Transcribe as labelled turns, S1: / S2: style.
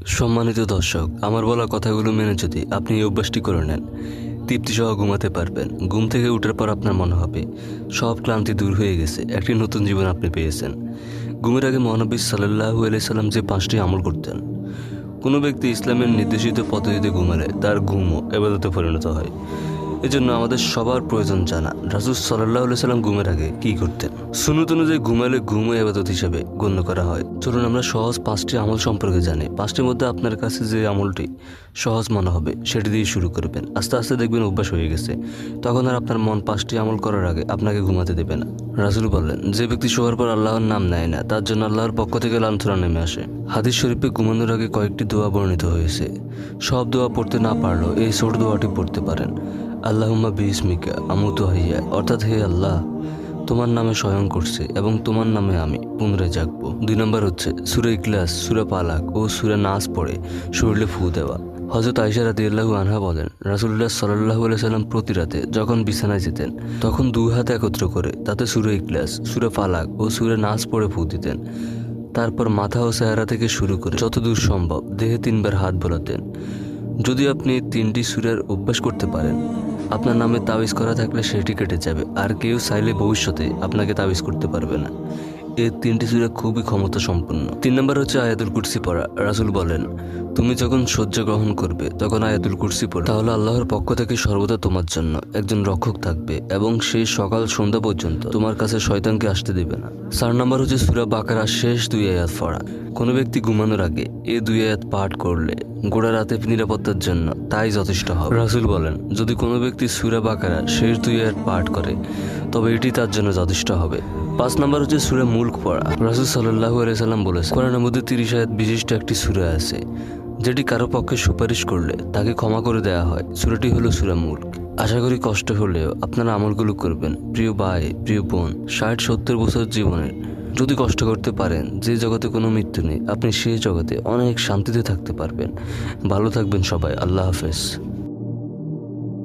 S1: সম্মানিত দর্শক, আমার বলা কথাগুলো মেনে যদি আপনি এই অভ্যাসটি করে নেন, তৃপ্তিসহ ঘুমাতে পারবেন। ঘুম থেকে উঠার পর আপনার মনে হবে সব ক্লান্তি দূর হয়ে গেছে, একটি নতুন জীবন আপনি পেয়েছেন। ঘুমের আগে মহানবী সাল্লাল্লাহু আলাইহি সাল্লাম যে 5টি আমল করতেন, কোনো ব্যক্তি ইসলামের নির্দেশিত পদ্ধতিতে ঘুমালে তার ঘুমও ইবাদতে পরিণত হয়। এজন্য আমাদের সবার প্রয়োজন জানা রাসূল সাল্লাল্লাহু আলাইহি সাল্লাম ঘুমের আগে কী করতেন। সুন্নত অনুযায়ী ঘুমালে ঘুমও ইবাদত হিসেবে গণ্য করা হয়। চলুন আমরা সহজ 5টি আমল সম্পর্কে জানি। 5টির মধ্যে আপনার কাছে যে আমলটি সহজ মনে হবে সেটি দিয়ে শুরু করবেন। আস্তে আস্তে দেখবেন অভ্যাস হয়ে গেছে, তখন আর আপনার মন 5টি আমল করার আগে আপনাকে ঘুমাতে দেবে না। রাসূল বললেন, যে ব্যক্তি শোয়ার পর আল্লাহর নাম নেয় না, তার জন্য আল্লাহর পক্ষ থেকে লাঞ্ছনা নেমে আসে। হাদিস শরীফে ঘুমানোর আগে কয়েকটি দোয়া বর্ণিত হয়েছে। সব দোয়া পড়তে না পারলেও এই ছোট দোয়াটি পড়তে পারেন। আল্লাহুম্মা বিইসমিকা আমুতু হাইয়া, অর্থাৎ হে আল্লাহ, তোমার নামে স্বয়ং করছে এবং তোমার নামে আমি পুনরায় জাগবো। 2 নম্বর হচ্ছে সূরা ইখলাস, সূরা ফালাক ও সূরা নাস পড়ে শরীরে ফু দেওয়া। হযরত আয়েশা রাদিয়াল্লাহু আনহা বলেন, রাসূলুল্লাহ সাল্লাল্লাহু আলাইহি সাল্লাম প্রতি রাতে যখন বিছানায় যেতেন, তখন 2 হাত একত্র করে তাতে সূরা ইখলাস, সূরা ফালাক ও সূরা নাস পড়ে ফু দিতেন। তারপর মাথা ও চেহারা থেকে শুরু করে যতদূর সম্ভব দেহে 3বার হাত বোলাতেন। যদি আপনি 3টি সূরার অভ্যাস করতে পারেন, আপনার নামে তাবিজ করা থাকলে সেটি কেটে যাবে, আর কেউ চাইলে ভবিষ্যতে আপনাকে তাবিজ করতে পারবে না। এই 3টি সূরা খুবই ক্ষমতা সম্পন্ন। 3 নম্বর হচ্ছে আয়াতুল কুরসি পড়া। রাসূল বলেন, তুমি যখন সহ্য গ্রহণ করবে তখন আয়াতুল কুরসি পড়ো, তাহলে আল্লাহর পক্ষ থেকে সর্বদা তোমার জন্য একজন রক্ষক থাকবে এবং সেই সকাল সন্ধ্যা পর্যন্ত তোমার কাছে শয়তানকে আসতে দেবে না। 4 নম্বর হচ্ছে সূরা বাকারার শেষ 2 আয়াত পড়া। কোনো ব্যক্তি ঘুমানোর আগে এই 2 আয়াত পাঠ করলে গোটা রাতে নিরাপত্তার জন্য তাই যথেষ্ট হবে। রাসূল বলেন, যদি কোনো ব্যক্তি সূরা বাকারার শেষ 2 আয়াত পাঠ করে তবে এটি তার জন্য যথেষ্ট হবে। 5 নম্বর হচ্ছে সূরা মুলক পড়া। রাসূল সাল্লাল্লাহু আলাইহি সাল্লাম বলেছেন, কোরআনের মধ্যে 30 আয়াত বিশিষ্ট একটি সূরা আছে, যেটি কারো পক্ষে সুপারিশ করলে তাকে ক্ষমা করে দেওয়া হয়। সূরাটি হলো সূরা মুলক। আশা করি কষ্ট হলেও আপনারা আমলগুলো করবেন। প্রিয় ভাই, প্রিয় বোন, 60-70 বছর জীবনের যদি কষ্ট করতে পারেন, যে জগতে কোনো মৃত্যু নেই, আপনি সেই জগতে অনেক শান্তিতে থাকতে পারবেন। ভালো থাকবেন সবাই। আল্লাহ হাফেজ।